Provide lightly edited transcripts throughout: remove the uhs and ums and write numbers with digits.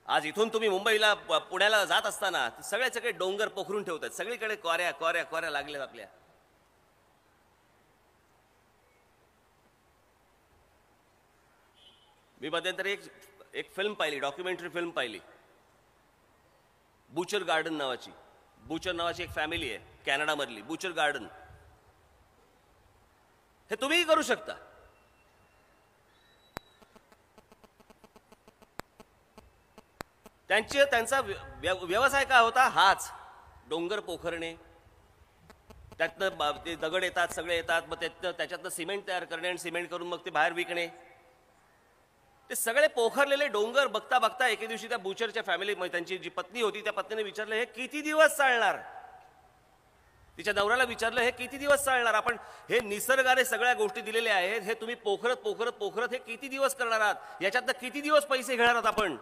आज इथून तुम्ही मुंबईला पुण्याला जात असताना सगळे डोंगर पोखरून ठेवतात, सगळीकडे कोऱ्या कोऱ्या कोऱ्या लागल्यात आपल्या. मी मध्यंतरी एक फिल्म पाहिली, डॉक्युमेंटरी फिल्म पाहिली, बुचर गार्डन नावाची. बुचर नावाची एक फॅमिली आहे कॅनडामधली, बुचर गार्डन. हे तुम्हीही करू शकता. त्यांचा व्यवसाय काय होता? हाच, डोंगर पोखरणे, त्यातनं ते दगड येतात, सगळे येतात, मग त्याच्यातनं सिमेंट तयार करणे आणि सिमेंट करून मग ते बाहेर विकणे. ते सगळे पोखरलेले डोंगर बघता बघता एके दिवशी त्या बुचरच्या फॅमिली, त्यांची जी पत्नी होती त्या पत्नीने विचारलं, हे किती दिवस चालणार? तिच्या नवऱ्याला विचारलं, हे किती दिवस चालणार? आपण हे निसर्गाने सगळ्या गोष्टी दिलेल्या आहेत, हे तुम्ही पोखरत पोखरत पोखरत हे किती दिवस करणार आहात? याच्यातनं किती दिवस पैसे घेणार आहात आपण?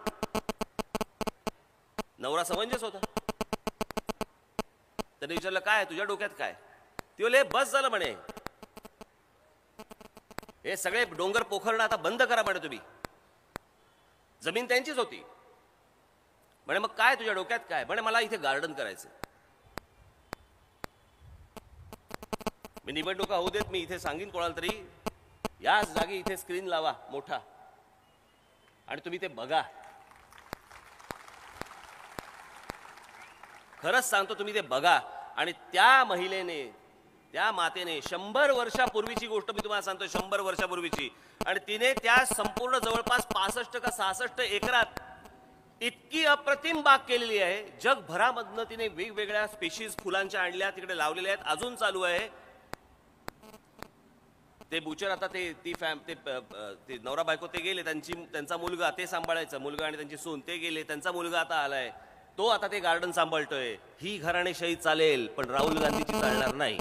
नवरा समंजस होता. त्याने विचारलं, काय तुझ्या डोक्यात काय? ती बोलले, बस झालं म्हणे, हे सगळे डोंगर पोखरणं आता बंद करा म्हणे तुम्ही. जमीन त्यांचीच होती म्हणे. मग काय तुझ्या डोक्यात काय? म्हणे मला इथे गार्डन करायचं. मी निवडणुका होऊ देत, मी इथे सांगीन कोणाला तरी, याच जागी इथे स्क्रीन लावा मोठा आणि तुम्ही ते बघा. खरंच सांगतो, तुम्ही ते बघा. आणि त्या महिलेने, त्या मातेने 100 वर्षापूर्वीची गोष्ट मी तुम्हाला सांगतो, 100 वर्षापूर्वीची, आणि तिने त्या संपूर्ण जवळपास 65 का 66 एकरात इतकी अप्रतिम बाग केलेली आहे. जगभरामधनं तिने वेगवेगळ्या स्पेशीज फुलांच्या आणल्या, तिकडे लावलेल्या आहेत, अजून चालू आहे. ते बुचर आता ते नवरा बायको ते गेले, त्यांचा मुलगा ते सांभाळायचा, मुलगा आणि त्यांची सून ते गेले, त्यांचा मुलगा आता आलाय, तो आता ते गार्डन सांभाळतोय. ही घराणेशाही चालेल, पण राहुल गांधीची चालणार नाही.